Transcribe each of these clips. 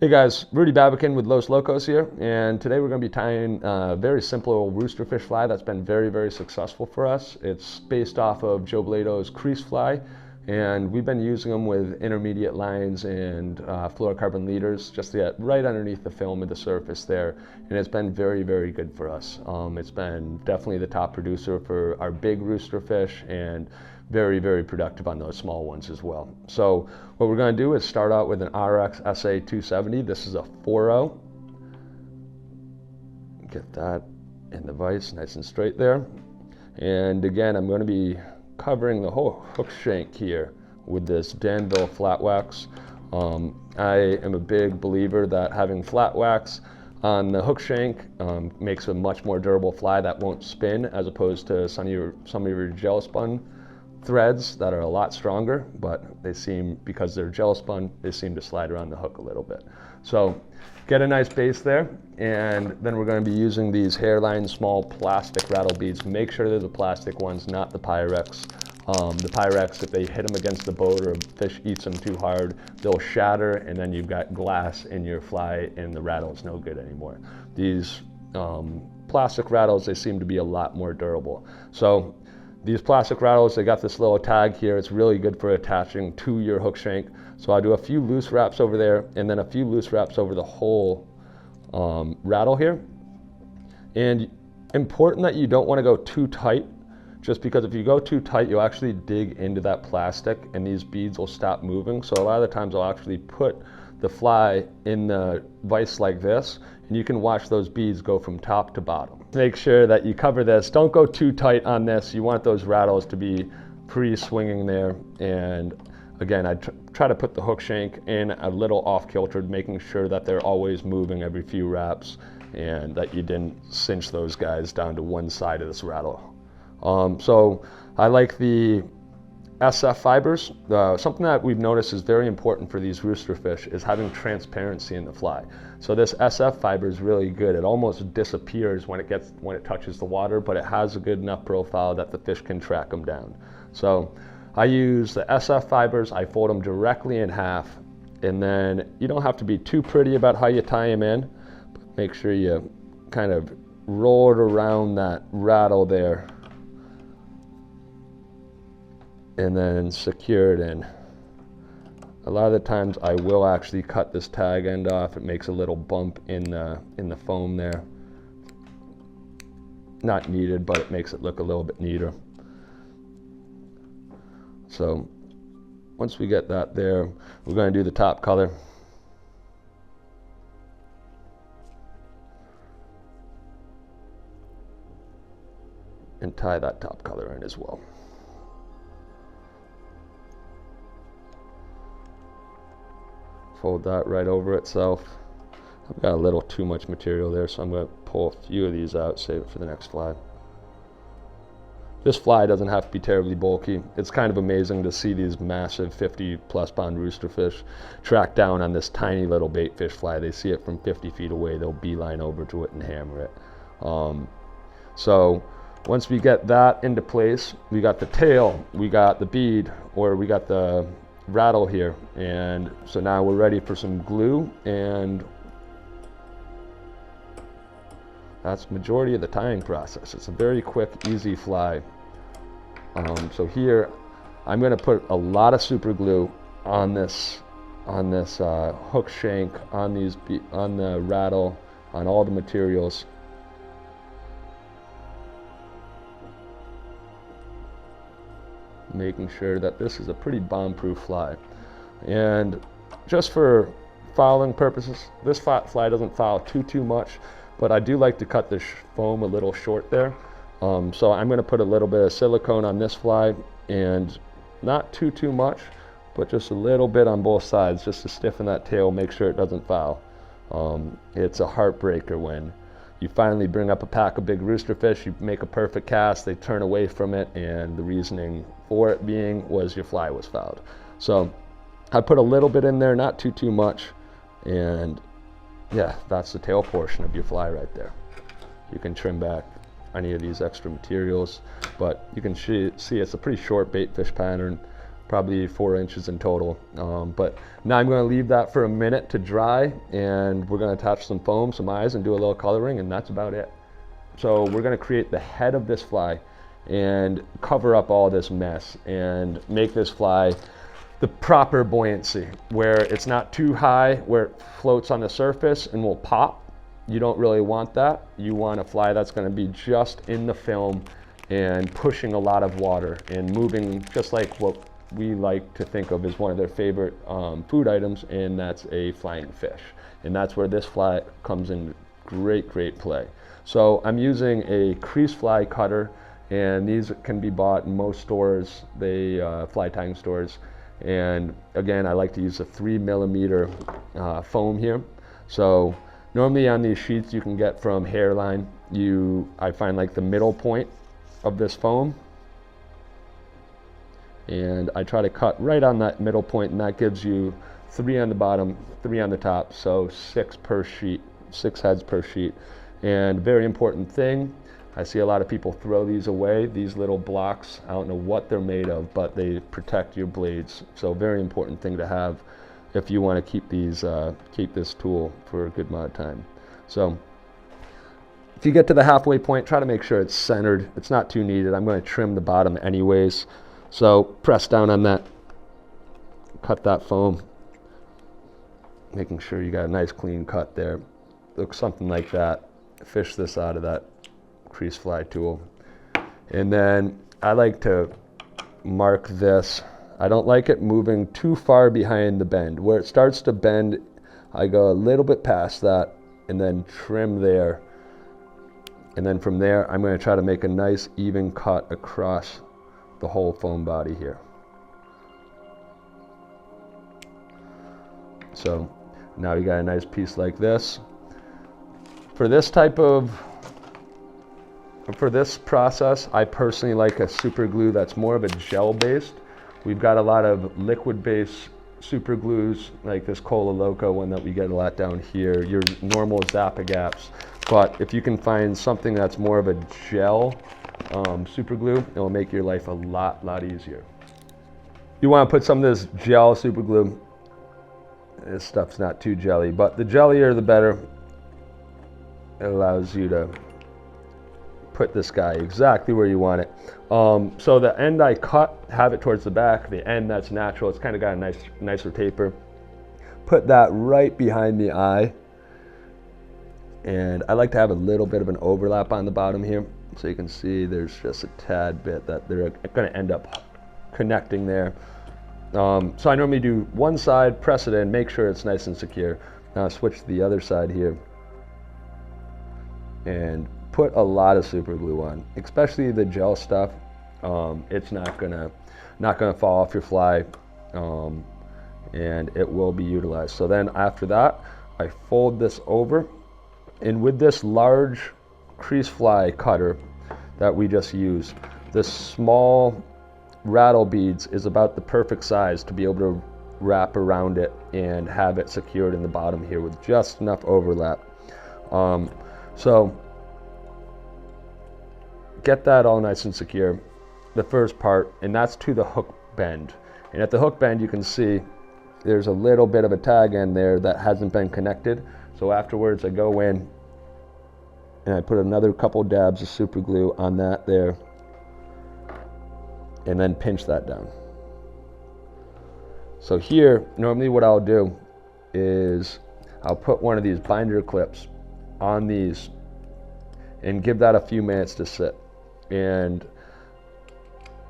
Hey guys, Rudy Babakin with Los Locos here, and today we're going to be tying a very simple roosterfish fly that's been very successful for us. It's based off of Joe Blado's Crease fly, and we've been using them with intermediate lines and fluorocarbon leaders just to get right underneath the film of the surface there, and it's been very good for us. It's been definitely the top producer for our big roosterfish and very productive on those small ones as well. So what we're going to do is start out with an RX SA 270. This is a 4.0. Get that in the vise nice and straight there. And again, I'm going to be covering the whole hook shank here with this Danville flat wax. I am a big believer that having flat wax on the hook shank makes a much more durable fly that won't spin, as opposed to some of your gel spun threads that are a lot stronger, but they seem, because they're gel spun, they seem to slide around the hook a little bit. So get a nice base there, and then we're going to be using these hairline small plastic rattle beads. Make sure they're the plastic ones, not the Pyrex. The Pyrex, if they hit them against the boat or a fish eats them too hard, they'll shatter, and then you've got glass in your fly and the rattle's no good anymore. These plastic rattles, they seem to be a lot more durable. So these plastic rattles, they got this little tag here. It's really good for attaching to your hook shank. So I'll do a few loose wraps over there and then a few loose wraps over the whole rattle here. And important that you don't want to go too tight, just because if you go too tight, you'll actually dig into that plastic and these beads will stop moving. So a lot of the times I'll actually put the fly in the vise like this, and you can watch those beads go from top to bottom. Make sure that you cover this. Don't go too tight on this. You want those rattles to be pre-swinging there. And again, I try to put the hook shank in a little off-kiltered, making sure that they're always moving every few wraps and that you didn't cinch those guys down to one side of this rattle. So I like the SF fibers. Something that we've noticed is very important for these roosterfish is having transparency in the fly. So this SF fiber is really good. It almost disappears when it touches the water, but it has a good enough profile that the fish can track them down. So I use the SF fibers. I fold them directly in half, and then you don't have to be too pretty about how you tie them in, but make sure you kind of roll it around that rattle there and then secure it in. A lot of the times I will actually cut this tag end off. It makes a little bump in the foam there. Not needed, but it makes it look a little bit neater. So once we get that there, we're going to do the top color. And tie that top color in as well. Fold that right over itself. I've got a little too much material there, so I'm going to pull a few of these out, save it for the next fly. This fly doesn't have to be terribly bulky. It's kind of amazing to see these massive 50+ pound roosterfish track down on this tiny little baitfish fly. They see it from 50 feet away, they'll beeline over to it and hammer it. So once we get that into place, we got the tail, we got the bead, or we got the rattle here, and so now we're ready for some glue, and that's majority of the tying process. It's a very quick, easy fly. So here I'm going to put a lot of super glue on this hook shank, on the rattle, on all the materials. Making sure that this is a pretty bomb-proof fly. And just for fouling purposes, this fly doesn't foul too much, but I do like to cut the foam a little short there. So I'm going to put a little bit of silicone on this fly, and not too much, but just a little bit on both sides, just to stiffen that tail, make sure it doesn't foul. It's a heartbreaker when you finally bring up a pack of big roosterfish, you make a perfect cast, they turn away from it, and the reasoning for it being was your fly was fouled. So I put a little bit in there, not too much, and yeah, that's the tail portion of your fly right there. You can trim back any of these extra materials, but you can see it's a pretty short baitfish pattern. probably 4 inches in total. But now I'm going to leave that for a minute to dry, and we're going to attach some foam, some eyes, and do a little coloring, and that's about it. So we're going to create the head of this fly and cover up all this mess and make this fly the proper buoyancy, where it's not too high, where it floats on the surface and will pop. You don't really want that. You want a fly that's going to be just in the film and pushing a lot of water and moving, just like what we like to think of as one of their favorite food items, and that's a flying fish. And that's where this fly comes in great play. So I'm using a Crease fly cutter, and these can be bought in most stores, fly tying stores. And again, I like to use a 3mm foam here. So normally on these sheets you can get from Hairline, I find like the middle point of this foam, and I try to cut right on that middle point, and that gives you 3 on the bottom, 3 on the top, so 6 per sheet, 6 heads per sheet. And very important thing, I see a lot of people throw these away, these little blocks. I don't know what they're made of, but they protect your blades. So very important thing to have if you want to keep this tool for a good amount of time. So if you get to the halfway point, try to make sure it's centered. It's not too needed. I'm going to trim the bottom anyways. So press down on that, cut that foam, making sure you got a nice clean cut there. Looks something like that. Fish this out of that Crease fly tool. And then I like to mark this. I don't like it moving too far behind the bend. Where it starts to bend, I go a little bit past that and then trim there. And then from there, I'm going to try to make a nice even cut across the whole foam body here. So now you got a nice piece like this. For this process, I personally like a super glue that's more of a gel based. We've got a lot of liquid based super glues, like this Cola Loco one that we get a lot down here, your normal Zap-A-Gaps. But if you can find something that's more of a gel super glue, it'll make your life a lot easier. You want to put some of this gel super glue. This stuff's not too jelly, but the jellier the better. It allows you to put this guy exactly where you want it. So the end I cut, have it towards the back. The end that's natural, it's kind of got a nicer taper. Put that right behind the eye. And I like to have a little bit of an overlap on the bottom here. So you can see there's just a tad bit that they're going to end up connecting there. So I normally do one side, press it in, make sure it's nice and secure. Now switch to the other side here. And put a lot of super glue on, especially the gel stuff. It's not gonna fall off your fly, and it will be utilized. So then after that, I fold this over, and with this large Crease fly cutter that we just used, this small rattle beads is about the perfect size to be able to wrap around it and have it secured in the bottom here with just enough overlap. So get that all nice and secure, the first part, and that's to the hook bend. And at the hook bend, you can see there's a little bit of a tag end there that hasn't been connected. So afterwards, I go in and I put another couple dabs of super glue on that there, and then pinch that down. So here, normally what I'll do is I'll put one of these binder clips on these and give that a few minutes to sit. And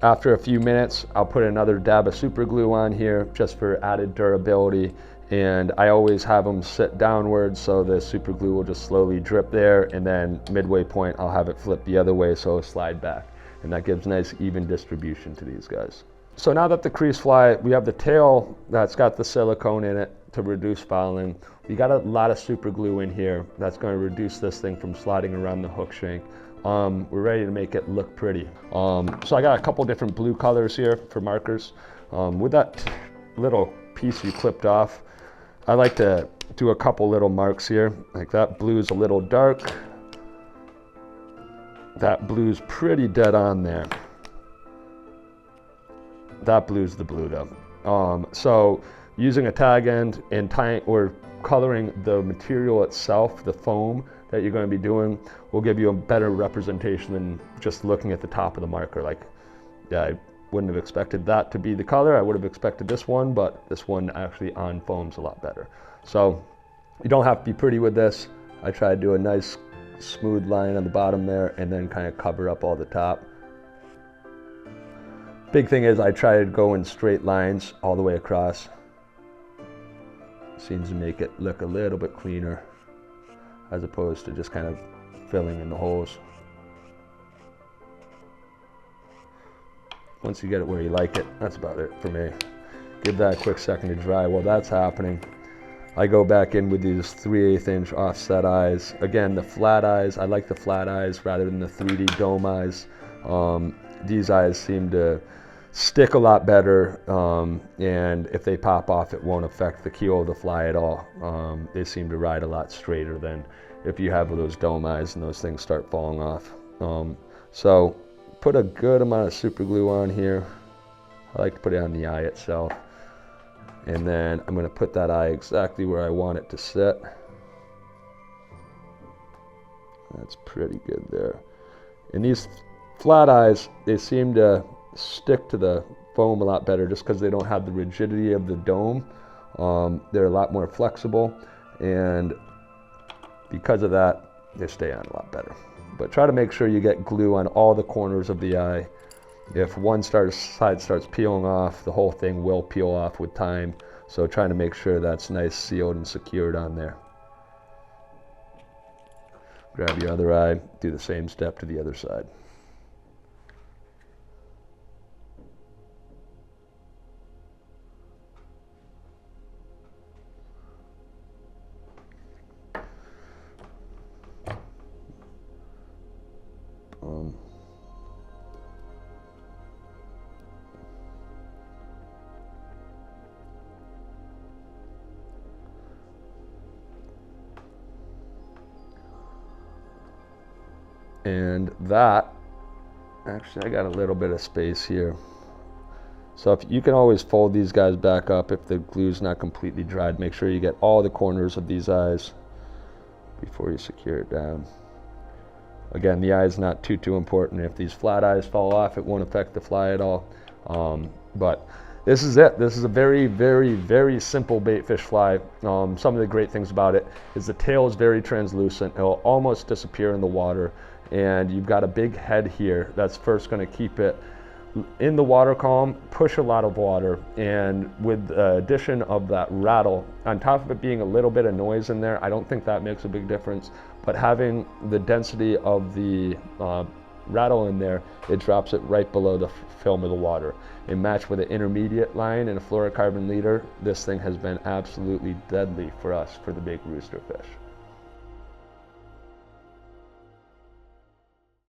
after a few minutes, I'll put another dab of super glue on here just for added durability. And I always have them sit downwards so the super glue will just slowly drip there, and then midway point I'll have it flip the other way so it'll slide back. And that gives nice even distribution to these guys. So now that the Crease fly, we have the tail that's got the silicone in it to reduce fouling. We got a lot of super glue in here that's going to reduce this thing from sliding around the hook shank. We're ready to make it look pretty. So I got a couple different blue colors here for markers. With that little piece you clipped off, I like to do a couple little marks here. Like that blue's a little dark. That blue's pretty dead on there. that blue's the blue though. So using a tag end and tying or coloring the material itself, the foam that you're going to be doing, will give you a better representation than just looking at the top of the marker. Like, yeah, I wouldn't have expected that to be the color. I would have expected this one, but this one actually on foam's a lot better. So you don't have to be pretty with this. I try to do a nice smooth line on the bottom there and then kind of cover up all the top. Big thing is I try to go in straight lines all the way across. Seems to make it look a little bit cleaner as opposed to just kind of filling in the holes. Once you get it where you like it, that's about it for me. Give that a quick second to dry. While that's happening, I go back in with these 3/8 inch offset eyes. Again, the flat eyes, I like the flat eyes rather than the 3D dome eyes. These eyes seem to stick a lot better, and if they pop off, it won't affect the keel of the fly at all. They seem to ride a lot straighter than if you have those dome eyes and those things start falling off. So put a good amount of super glue on here. I like to put it on the eye itself. And then I'm going to put that eye exactly where I want it to sit. That's pretty good there. And these flat eyes, they seem to stick to the foam a lot better just because they don't have the rigidity of the dome. They're a lot more flexible, and because of that, they stay on a lot better. But try to make sure you get glue on all the corners of the eye. If one side starts peeling off, the whole thing will peel off with time. So trying to make sure that's nice, sealed, and secured on there. Grab your other eye, do the same step to the other side. And that, actually I got a little bit of space here. So if you can always fold these guys back up if the glue's not completely dried. Make sure you get all the corners of these eyes before you secure it down. Again, the eye is not too important. If these flat eyes fall off, it won't affect the fly at all. But this is it. This is a very simple baitfish fly. Some of the great things about it is the tail is very translucent. It'll almost disappear in the water. And you've got a big head here that's first going to keep it in the water column, push a lot of water, and with the addition of that rattle, on top of it being a little bit of noise in there, I don't think that makes a big difference, but having the density of the rattle in there, it drops it right below the film of the water. And matched with an intermediate line and a fluorocarbon leader, this thing has been absolutely deadly for us for the big rooster fish.